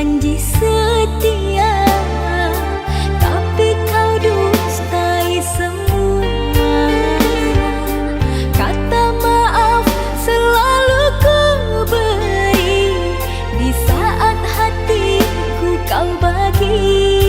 janji setia, tapi kau dustai semua. Kata maaf selalu ku beri di saat hatiku kau bagi.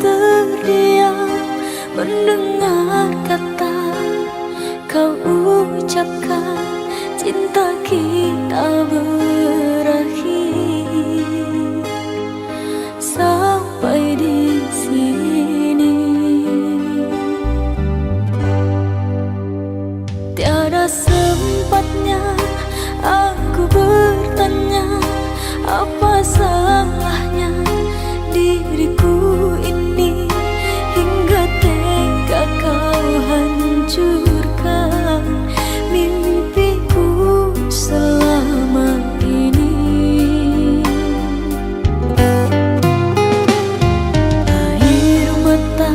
terdiam mendengar kata kau ucapkan, cinta kita berakhir sampai di sini. Tiada sempatnya aku bertanya apa salahnya diriku ini, hingga tega kau hancurkan mimpiku selama ini. Air mata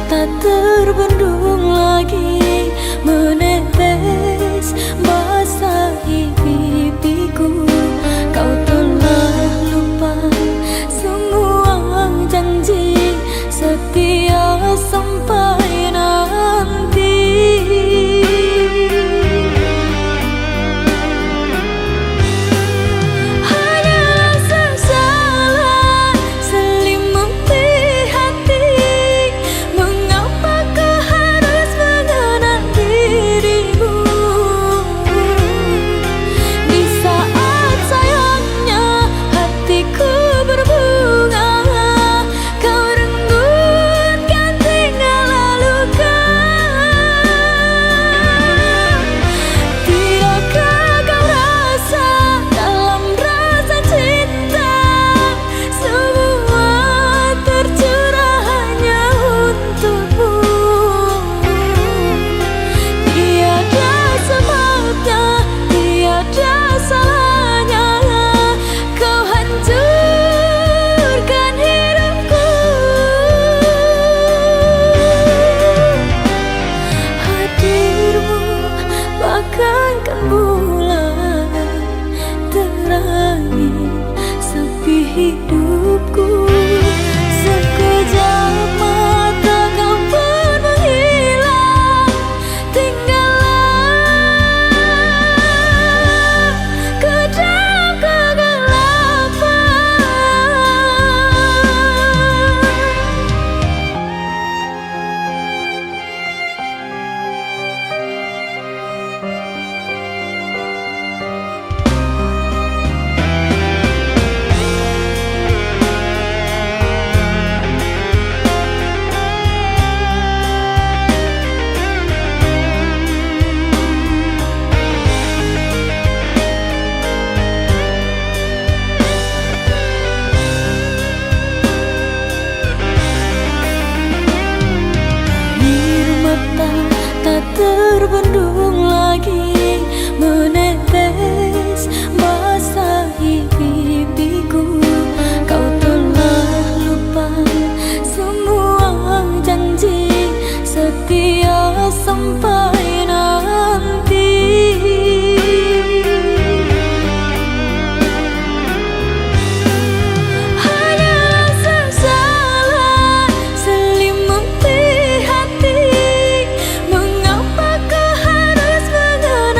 tak terbendung lagi menetes basahi pipiku. Kau telah lupa semua janji setia sampai nanti. Hanyalah sesalan selimuti hati, mengapa kau harus mengenang dirimu di saat sayangnya hatiku berbunga. Kau renggutkan tinggal luka. Tidakkah kau rasa dalam rasa cinta semua tercurah hanya untukmu? Tiada sebabnya, tiada salahnya kau hancurkan hidupku. Hadirmu bagaikan bulan terangi sepi hidupku. Sekejap mata kau pun menghilang, tinggallah ke dalam kegelapan. Air mata tak terbendung lagi menetes basahi pipiku. Kau telah lupa semua janji setia sampai nanti. Hanyalah sesalan selimuti hati, mengapa kau harus mengenang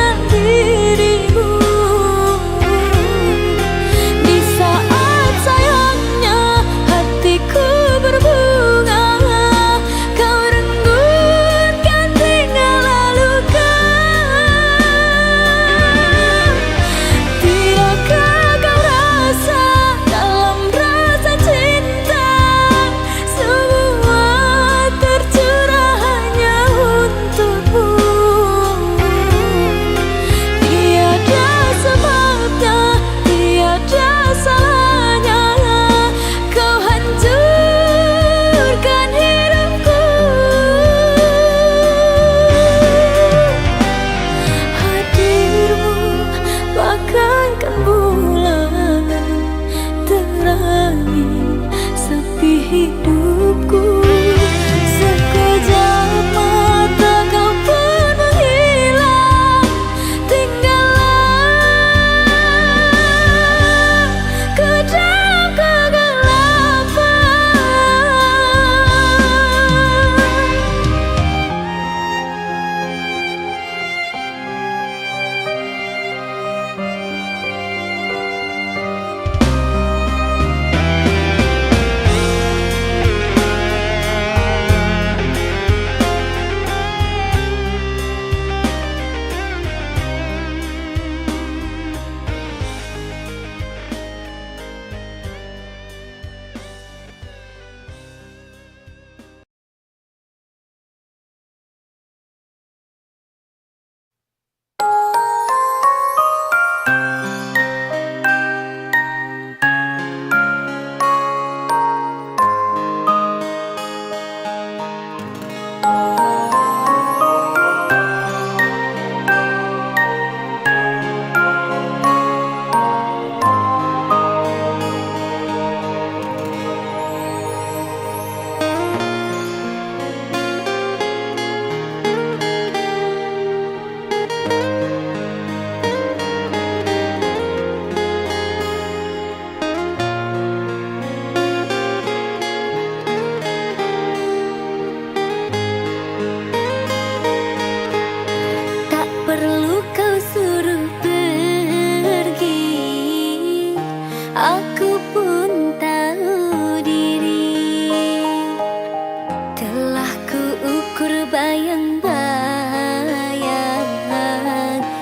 Telah ku ukur bayang-bayang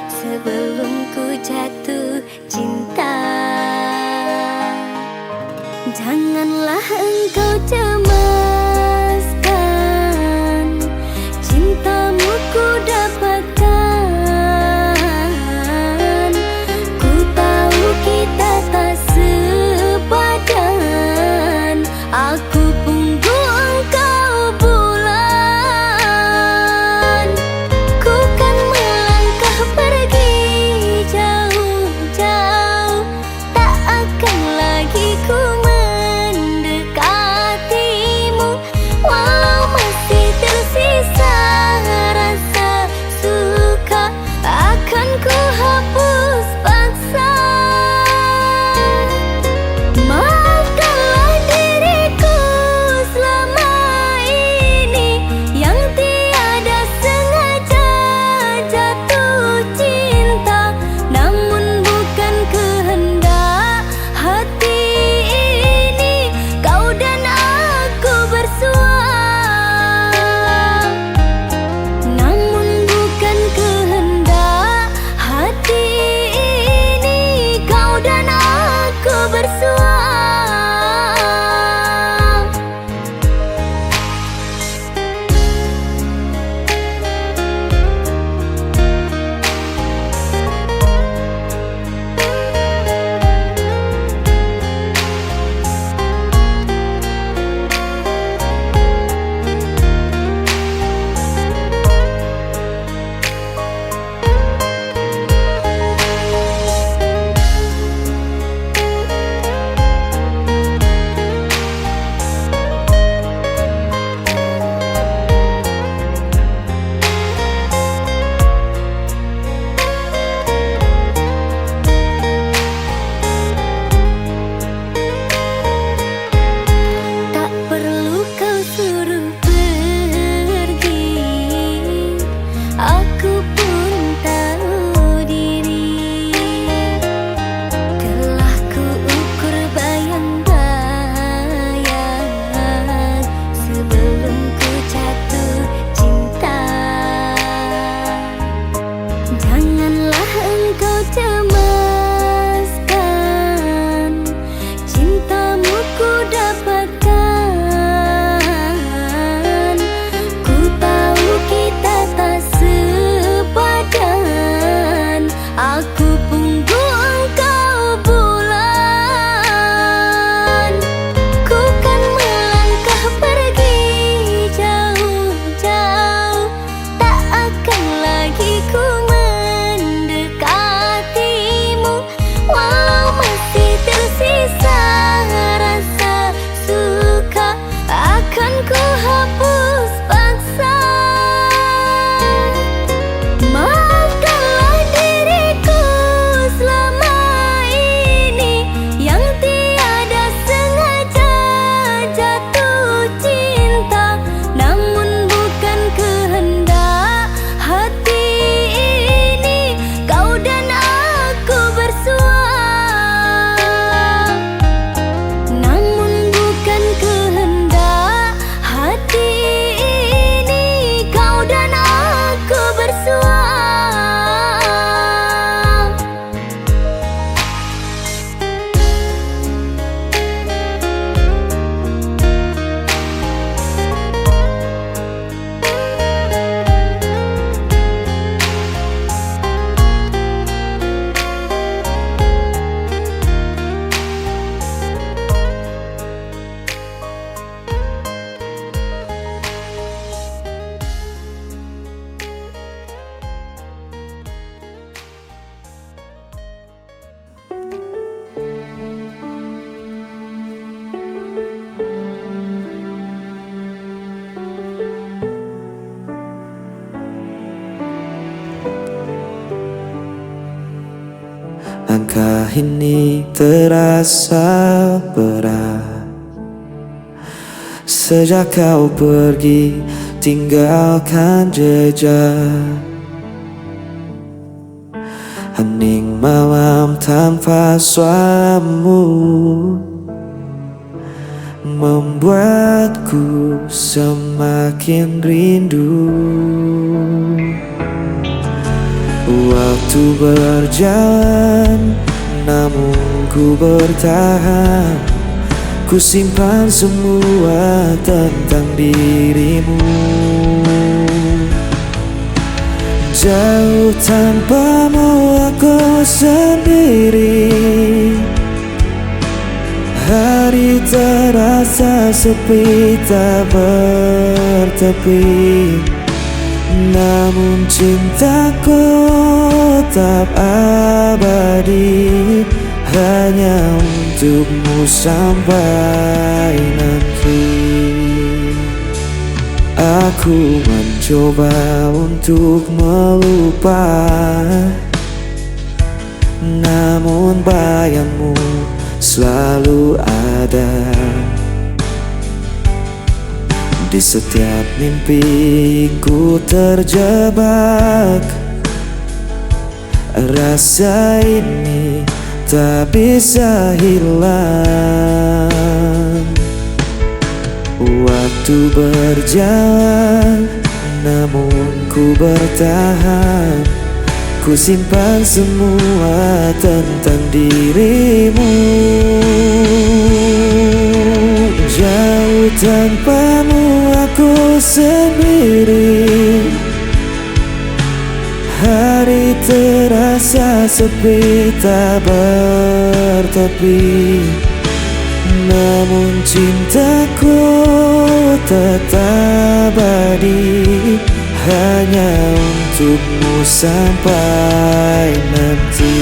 sebelum ku jatuh cinta. Janganlah engkau cemaskan, cintamu ku dapatkan. Ku tahu kita tak sepadan, aku punggu engkau bulan. Ku kan melangkah pergi jauh-jauh, tak akan lagi ku mendekatimu. Walau masih tersisa rasa suka, akan ku hapus paksa. Maafkanlah diriku selama ini yang tiada sengaja jatuh cinta, namun bukan kehendak hati ini kau dan aku bersua. Namun bukan kehendak hati ini kau dan aku bersua. Tak perlu kau suruh pergi, aku pun tahu diri. Telah ku ukur bayang-bayang sebelum ku jatuh cinta. Janganlah engkau cemaskan, cintamu ku dapatkan. Ku tahu kita tak sepadan, aku punggu engkau bulan. Ku kan melangkah pergi jauh-jauh, tak akan lagi ku mendekatimu. Walau masih tersisa rasa suka, akan ku hapus paksa. Maafkanlah diriku selama ini yang tiada sengaja jatuh cinta, namun bukan kehendak hati ini kau dan aku bersua. Namun bukan kehendak hati ini kau dan aku bersua. Langkah ini terasa berat sejak kau pergi tinggalkan jejak. Hening malam tanpa suaramu, membuatku semakin rindu. Waktu berjalan, namun ku bertahan. Ku simpan semua tentang dirimu. Jauh tanpamu aku sendiri. Hari terasa sepi tak bertepi, namun cintaku tetap abadi, hanya untukmu sampai nanti. Aku mencoba untuk melupa, namun bayangmu selalu ada di setiap mimpi ku terjebak. Rasa ini tak bisa hilang. Waktu berjalan, namun ku bertahan. Ku simpan semua tentang dirimu. Jauh tanpamu aku sendiri. Hari terasa sepi tak bertepi, namun cintaku tetap abadi, hanya untukmu sampai nanti.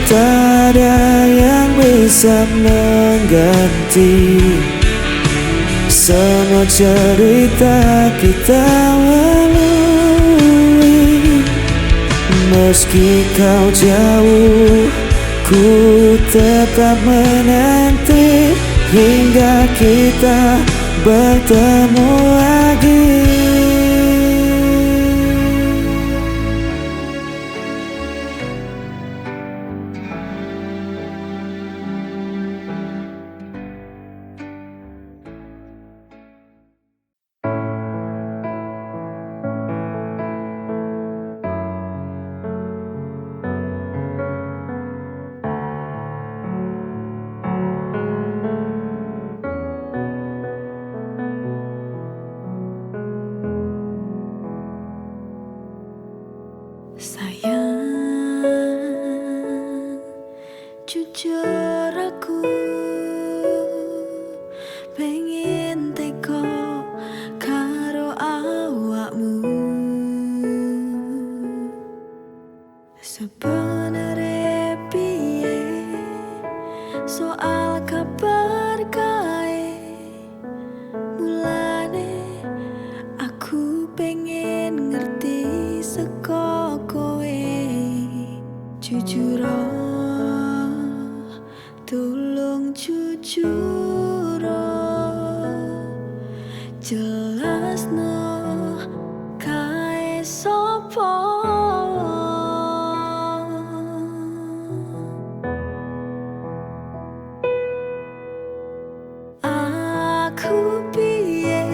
Tak ada yang bisa mengganti semua cerita kita lalui. Meski kau jauh, ku tetap menanti hingga kita bertemu lagi. Sayang, jujur aku pengen teko karo awakmu. Sebenere piye soal kabar kae, mulane aku pengen ngerti seko kowe. Jujur tolong jujur jelasno kae sopo. Aku piye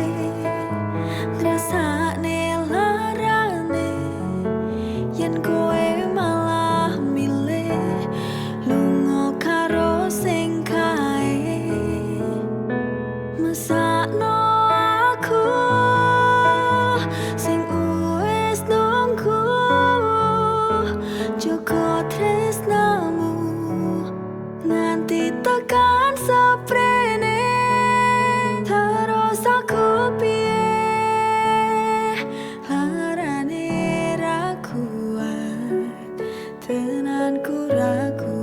ngrasakne larane yen kowe malah milih lunga karo sing kae. Mesakno aku sing wis nunggu, jaga tresnamu nganti tekan seprene. Terus aku piye larane ra kuat, tenanku ra kuat.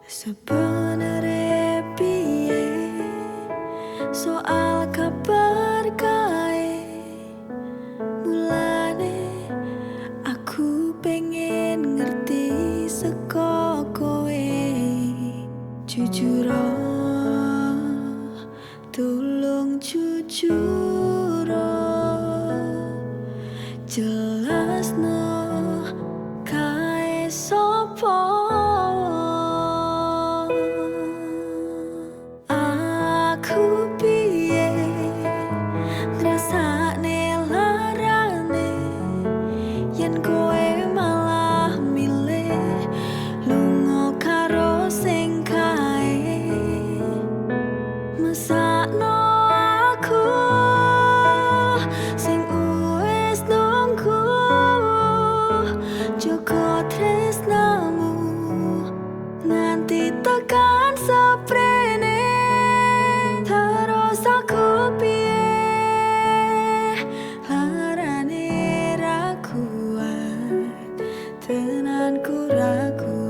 Sebenere piye soal kabar kae, mulane aku pengen ngerti Jujur tulung jujur jelasno kae sapa aku piye ngrasakne larane yen kowe malah milih lunga karo sing kae mesakno aku sing wis nunggu joko tresnamu nganti tekan seprene terus aku piye larane ra kuat tenanku ra kuat.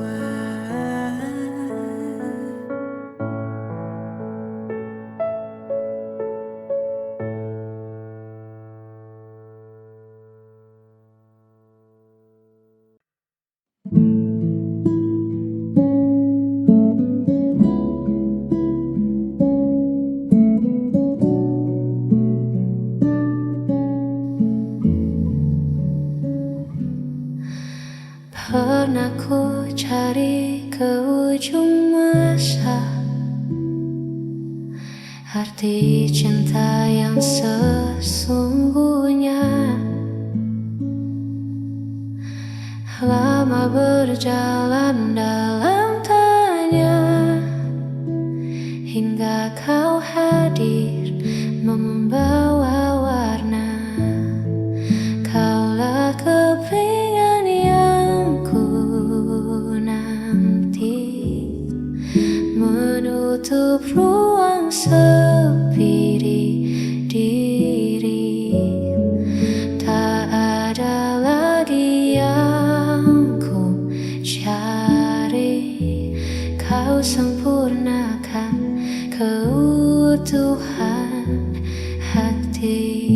Pernah ku cari ke ujung masa arti cinta yang sesungguhnya. Lama berjalan dalam tanya hingga kau hadir membawa warna. Kaulah kepingan yang ku nanti menutup ruang sepi di diri. Tak ada lagi yang ku cari, kau sempurnakan keutuhan hati.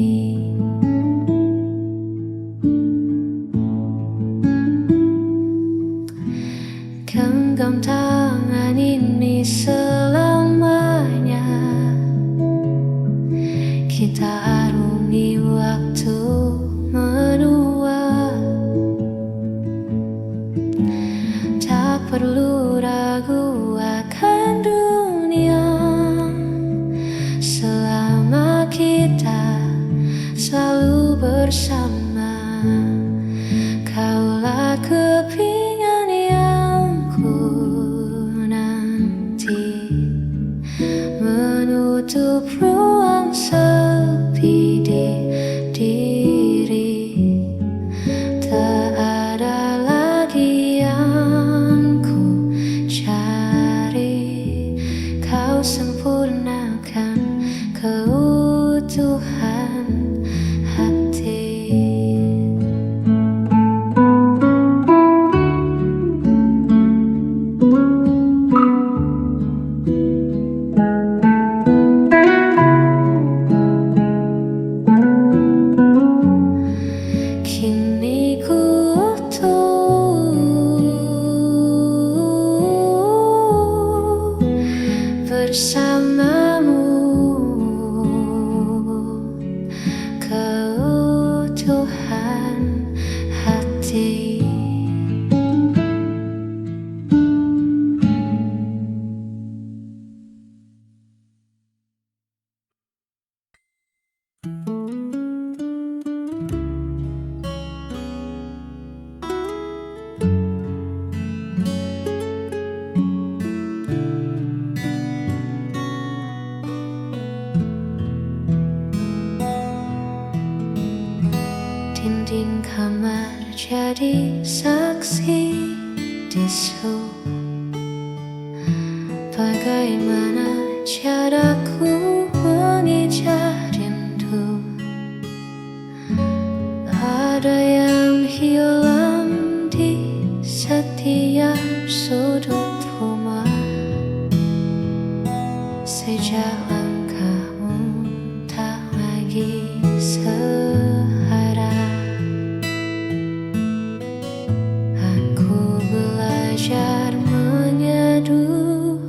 Genggam tangan ini selamanya, kita arungi waktu menua. Tak perlu ragu akan dunia selama kita selalu bersama. Kaulah kepingan yang ku nanti menutup ruang sepi di diri. Tak ada lagi yang ku cari, kau sempurnakan keutuhan hati. Kini ku utuh bersamamu, keutuhan hati. Dinding kamar jadi saksi bisu. Bagaimana caraku mengejar rindu? Ada yang hilang di setiap sudut rumah. Sejak langkahmu tak lagi searah, aku belajar menyeduh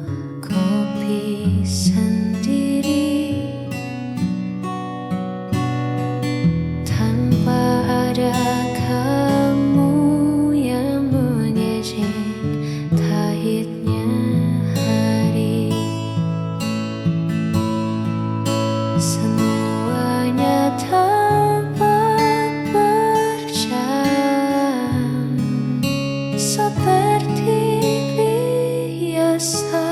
rasa